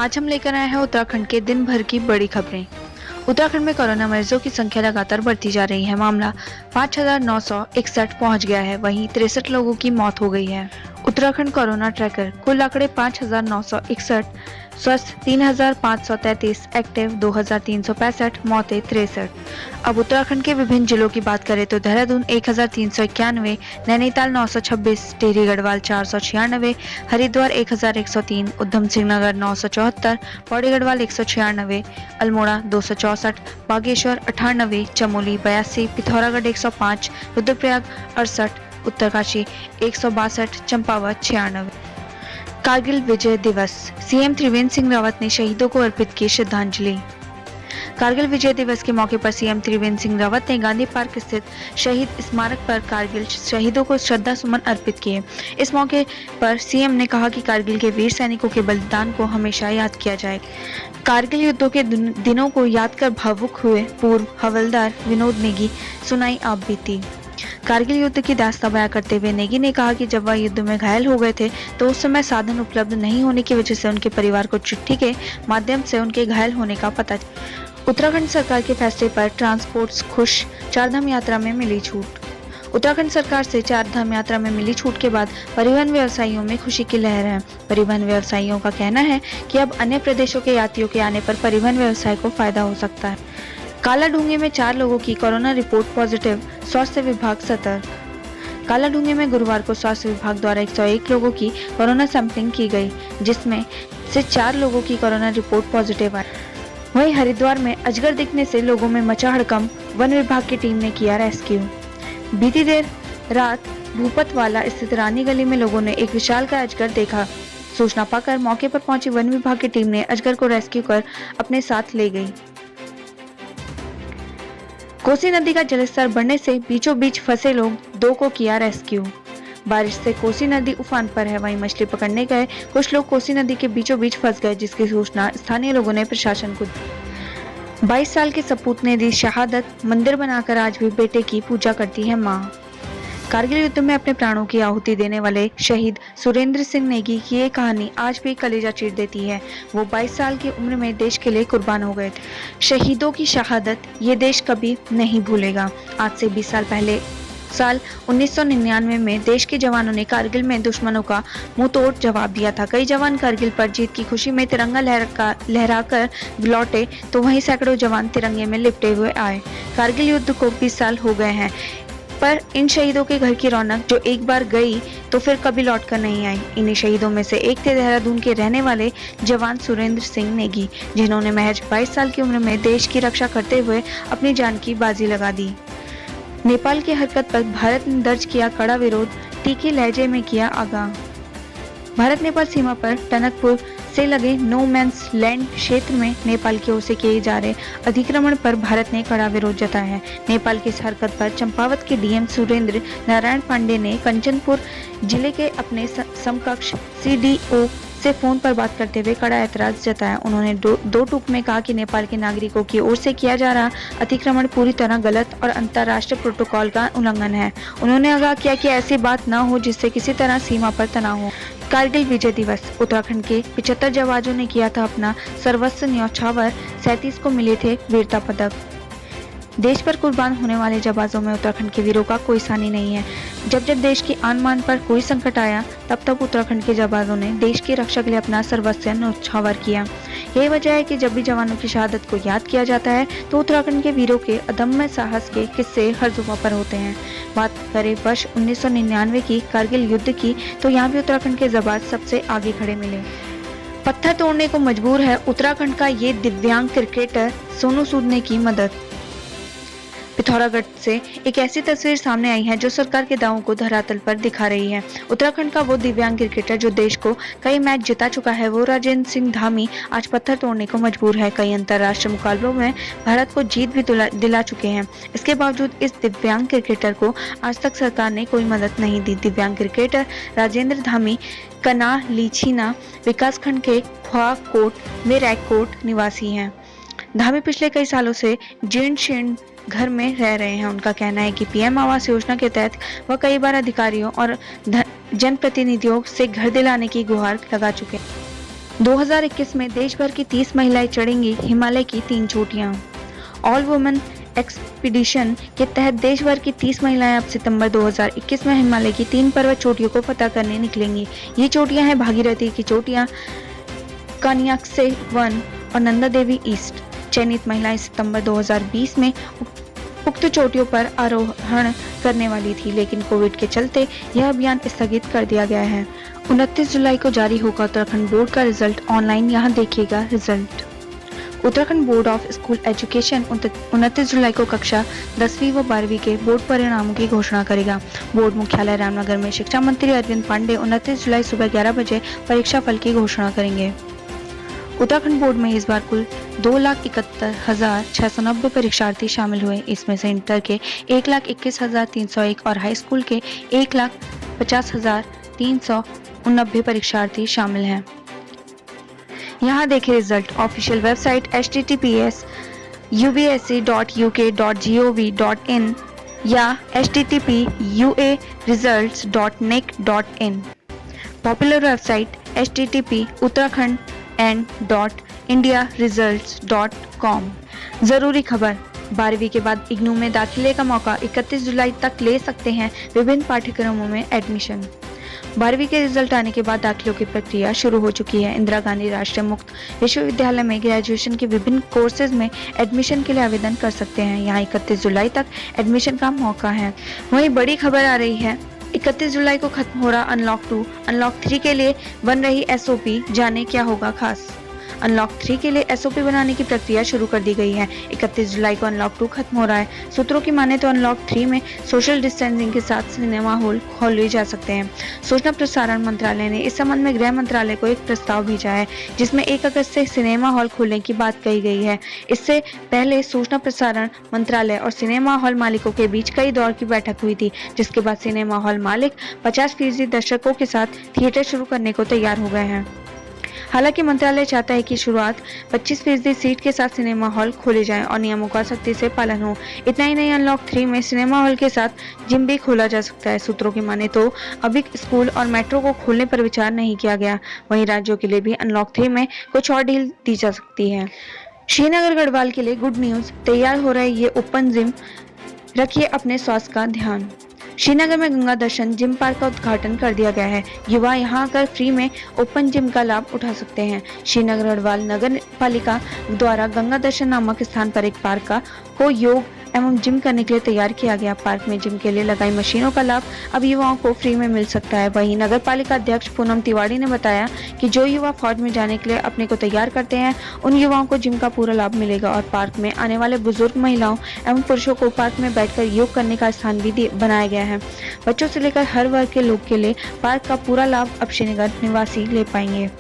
आज हम लेकर आए हैं उत्तराखंड के दिन भर की बड़ी खबरें। उत्तराखंड में कोरोना मरीजों की संख्या लगातार बढ़ती जा रही है। मामला 5,961 पहुंच गया है। वहीं 63 लोगों की मौत हो गई है। उत्तराखंड कोरोना ट्रैकर कुल आंकड़े 5,961, स्वस्थ 3,533, एक्टिव 2,365, मौतें 63। अब उत्तराखंड के विभिन्न जिलों की बात करें तो देहरादून 1,391, नैनीताल 926, टिहरी गढ़वाल 496, हरिद्वार 1,103, उधम सिंह नगर 974, पौड़ी गढ़वाल 196, अल्मोड़ा 264, बागेश्वर 98, चमोली 82, पिथौरागढ़ 105, रुद्रप्रयाग 68, उत्तरकाशी 162, चंपावत 96। कारगिल विजय दिवस, सीएम त्रिवेंद्र सिंह रावत ने शहीदों को अर्पित की श्रद्धांजलि। कारगिल विजय दिवस के मौके पर सीएम त्रिवेंद्र सिंह रावत ने गांधी पार्क स्थित शहीद स्मारक पर कारगिल शहीदों को श्रद्धा सुमन अर्पित किए। इस मौके पर सीएम ने कहा कि कारगिल के वीर सैनिकों के बलिदान को हमेशा याद किया जाए। कारगिल युद्धों के दिनों को याद कर भावुक हुए पूर्व हवलदार विनोद नेगी सुनाई आप बीती। कारगिल युद्ध की दास्तां बयां करते हुए नेगी ने कहा कि जब वह युद्ध में घायल हो गए थे तो उस समय साधन उपलब्ध नहीं होने की वजह से उनके परिवार को चिट्ठी के माध्यम से उनके घायल होने का पता। उत्तराखंड सरकार के फैसले पर ट्रांसपोर्ट्स खुश, चारधाम यात्रा में मिली छूट। उत्तराखंड सरकार से चारधाम यात्रा में मिली छूट के बाद परिवहन व्यवसायियों में खुशी की लहर है। परिवहन व्यवसायियों का कहना है कि अब अन्य प्रदेशों के यात्रियों के आने पर परिवहन व्यवसाय को फायदा हो सकता है। कालाढूंगी में 4 लोगों की कोरोना रिपोर्ट पॉजिटिव, स्वास्थ्य विभाग सतर्क। कालाढूंगी में गुरुवार को स्वास्थ्य विभाग द्वारा 101 लोगों की कोरोना सैंपलिंग की गई, जिसमें से 4 लोगों की कोरोना रिपोर्ट पॉजिटिव आई। वहीं हरिद्वार में अजगर दिखने से लोगों में मचा हड़कंप, वन विभाग की टीम ने किया रेस्क्यू। बीती देर रात भूपतवाला स्थित रानी गली में लोगों ने एक विशालकाय अजगर देखा। सूचना पाकर मौके पर पहुंची वन विभाग की टीम ने अजगर को रेस्क्यू कर अपने साथ ले गई। कोसी नदी का जलस्तर बढ़ने से बीचों बीच फंसे लोग 2 को किया रेस्क्यू। बारिश से कोसी नदी उफान पर है। वहीं मछली पकड़ने गए कुछ लोग कोसी नदी के बीचों बीच फंस गए, जिसकी सूचना स्थानीय लोगों ने प्रशासन को दी। 22 साल के सपूत ने दी शहादत, मंदिर बनाकर आज भी बेटे की पूजा करती है मां। कारगिल युद्ध में अपने प्राणों की आहुति देने वाले शहीद सुरेंद्र सिंह नेगी की ये कहानी आज भी कलेजा चीर देती है। वो 22 साल की उम्र में देश के लिए कुर्बान हो गए थे। शहीदों की शहादत ये देश कभी नहीं भूलेगा। आज से 20 साल पहले साल 1999 में देश के जवानों ने कारगिल में दुश्मनों का मुंहतोड़ जवाब दिया था। कई जवान कारगिल पर जीत की खुशी में तिरंगा लहराकर लौटे, तो वहीं सैकड़ों जवान तिरंगे में लिपटे हुए आए। कारगिल युद्ध को 20 साल हो गए हैं, पर इन शहीदों के घर की रौनक जो एक बार गई तो फिर कभी लौटकर नहीं आई। इन्हीं शहीदों में से एक थे देहरादून के रहने वाले जवान सुरेंद्र सिंह नेगी, जिन्होंने महज 22 साल की उम्र में देश की रक्षा करते हुए अपनी जान की बाजी लगा दी। नेपाल की हरकत पर भारत ने दर्ज किया कड़ा विरोध, तीखे लहजे में किया आगाह। भारत नेपाल सीमा पर टनकपुर से लगे नो मैंस लैंड क्षेत्र में नेपाल की ओर से किए जा रहे अतिक्रमण पर भारत ने कड़ा विरोध जताया है। नेपाल की इस हरकत पर चंपावत के डीएम सुरेंद्र नारायण पांडे ने कंचनपुर जिले के अपने समकक्ष सीडीओ से फोन पर बात करते हुए कड़ा ऐतराज जताया। उन्होंने दो टूक में कहा कि नेपाल के नागरिकों की ओर से किया जा रहा अतिक्रमण पूरी तरह गलत और अंतर्राष्ट्रीय प्रोटोकॉल का उल्लंघन है। उन्होंने आगाह किया कि ऐसी बात न हो जिससे किसी तरह सीमा पर तनाव हो। कारगिल विजय दिवस, उत्तराखंड के 75 जवानों ने किया था अपना सर्वस्व न्यौछावर, 37 को मिले थे वीरता पदक। देश पर कुर्बान होने वाले जवानों में उत्तराखंड के वीरों का कोई सानी नहीं है। जब जब देश की आन मान पर कोई संकट आया तब तब उत्तराखंड के जवानों ने देश की रक्षा के लिए अपना सर्वस्व न्यौछावर किया। यही वजह है कि जब भी जवानों की शहादत को याद किया जाता है तो उत्तराखंड के वीरों के अदम्य साहस के किस्से हर जुबां पर होते हैं। बात करें वर्ष 1999 की कारगिल युद्ध की, तो यहाँ भी उत्तराखंड के जवान सबसे आगे खड़े मिले। पत्थर तोड़ने को मजबूर है उत्तराखंड का ये दिव्यांग क्रिकेटर, सोनू सूद ने की मदद। पिथौरागढ़ से एक ऐसी तस्वीर सामने आई है जो सरकार के दावों को धरातल पर दिखा रही है। उत्तराखंड का वो दिव्यांग क्रिकेटर जो देश को कई मैच जिता चुका है, वो राजेंद्र सिंह धामी आज पत्थर तोड़ने को मजबूर है। कई अंतर्राष्ट्रीय मुकाबलों में भारत को जीत भी दिला चुके हैं। इसके बावजूद इस दिव्यांग क्रिकेटर को आज तक सरकार ने कोई मदद नहीं दी। दिव्यांग क्रिकेटर राजेंद्र धामी कना लीछीना विकासखंड के ख्वाकोट में रैकोट निवासी हैं। धामी पिछले कई सालों से जीर्ण शीर्ण घर में रह रहे हैं। उनका कहना है कि पीएम आवास योजना के तहत वह कई बार अधिकारियों और जनप्रतिनिधियों से घर दिलाने की गुहार लगा चुके हैं। 2021 में देश भर की 30 महिलाएं चढ़ेंगी हिमालय की 3 चोटियां। ऑल वुमेन एक्सपीडिशन के तहत देश भर की 30 महिलाएं अब सितंबर 2021 में हिमालय की 3 पर्वत चोटियों को फतह करने निकलेंगी। ये चोटियां हैं भागीरथी की चोटियां, कान्याकसे 1 और नंदा देवी ईस्ट। चयनित महिलाएं सितंबर 2020 में उक्त चोटियों पर आरोहण करने वाली थी, लेकिन कोविड के चलते यह अभियान स्थगित कर दिया गया है। 29 जुलाई को जारी होगा उत्तराखंड बोर्ड का रिजल्ट ऑनलाइन, यहाँ देखिएगा result. Uttarakhand board of school education 29 जुलाई को कक्षा 10वीं व 12वीं के बोर्ड परिणामों की घोषणा करेगा। बोर्ड मुख्यालय रामनगर में शिक्षा मंत्री अरविंद पांडे 29 जुलाई सुबह 11 बजे परीक्षा फल की घोषणा करेंगे। उत्तराखंड बोर्ड में इस बार कुल 2,71,690 परीक्षार्थी शामिल हुए। इसमें से इंटर के 1,21,301 और हाई स्कूल के 1,50,389 परीक्षार्थी शामिल हैं। यहाँ देखें रिजल्ट। ऑफिशियल वेबसाइट https://ubsc.uk.gov.in या http://uaresults.nic.in। Popular website http://uttarakhand.indiaresults.com। जरूरी खबर, 12वीं के बाद इग्नू में दाखिले का मौका 31 जुलाई तक ले सकते हैं विभिन्न पाठ्यक्रमों में एडमिशन। 12वीं के रिजल्ट आने के बाद दाखिलों की प्रक्रिया शुरू हो चुकी है। इंदिरा गांधी राष्ट्रीय मुक्त विश्वविद्यालय में ग्रेजुएशन के विभिन्न कोर्सेज में एडमिशन के लिए आवेदन कर सकते हैं। यहाँ 31 जुलाई तक एडमिशन का मौका है। वहीं बड़ी खबर आ रही है, 31 जुलाई को खत्म हो रहा अनलॉक 2, अनलॉक 3 के लिए बन रही एसओपी, जाने क्या होगा खास। अनलॉक 3 के लिए एसओपी बनाने की प्रक्रिया शुरू कर दी गई है। 31 जुलाई को अनलॉक 2 खत्म हो रहा है। सूत्रों की माने तो अनलॉक 3 में सोशल डिस्टेंसिंग के साथ सिनेमा हॉल खोले जा सकते हैं। सूचना प्रसारण मंत्रालय ने इस संबंध में गृह मंत्रालय को एक प्रस्ताव भेजा है, जिसमें 1 अगस्त से सिनेमा हॉल खोलने की बात कही गई है। इससे पहले सूचना प्रसारण मंत्रालय और सिनेमा हॉल मालिकों के बीच कई दौर की बैठक हुई थी, जिसके बाद सिनेमा हॉल मालिक 50% दर्शकों के साथ थिएटर शुरू करने को तैयार हो गए हैं। हालांकि मंत्रालय चाहता है कि शुरुआत 25% सीट के साथ सिनेमा हॉल खोले जाएं और नियमों का सख्ती से पालन हो। इतना ही नहीं, अनलॉक 3 में सिनेमा हॉल के साथ जिम भी खोला जा सकता है। सूत्रों की माने तो अभी स्कूल और मेट्रो को खोलने पर विचार नहीं किया गया। वहीं राज्यों के लिए भी अनलॉक 3 में कुछ और ढील दी जा सकती है। श्रीनगर गढ़वाल के लिए गुड न्यूज, तैयार हो रहा है ये ओपन जिम, रखिए अपने स्वास्थ्य का ध्यान। श्रीनगर में गंगा दर्शन जिम पार्क का उद्घाटन कर दिया गया है। युवा यहां आकर फ्री में ओपन जिम का लाभ उठा सकते हैं। श्रीनगर गढ़वाल नगर पालिका द्वारा गंगा दर्शन नामक स्थान पर एक पार्क को योग एवं जिम करने के लिए तैयार किया गया। पार्क में जिम के लिए लगाई मशीनों का लाभ अब युवाओं को फ्री में मिल सकता है। वहीं नगर पालिका अध्यक्ष पूनम तिवारी ने बताया कि जो युवा फौज में जाने के लिए अपने को तैयार करते हैं, उन युवाओं को जिम का पूरा लाभ मिलेगा और पार्क में आने वाले बुजुर्ग महिलाओं एवं पुरुषों को पार्क में बैठकर योग करने का स्थान भी बनाया गया है। बच्चों से लेकर हर वर्ग के लोग के लिए पार्क का पूरा लाभ अब श्रीनगर निवासी ले पाएंगे।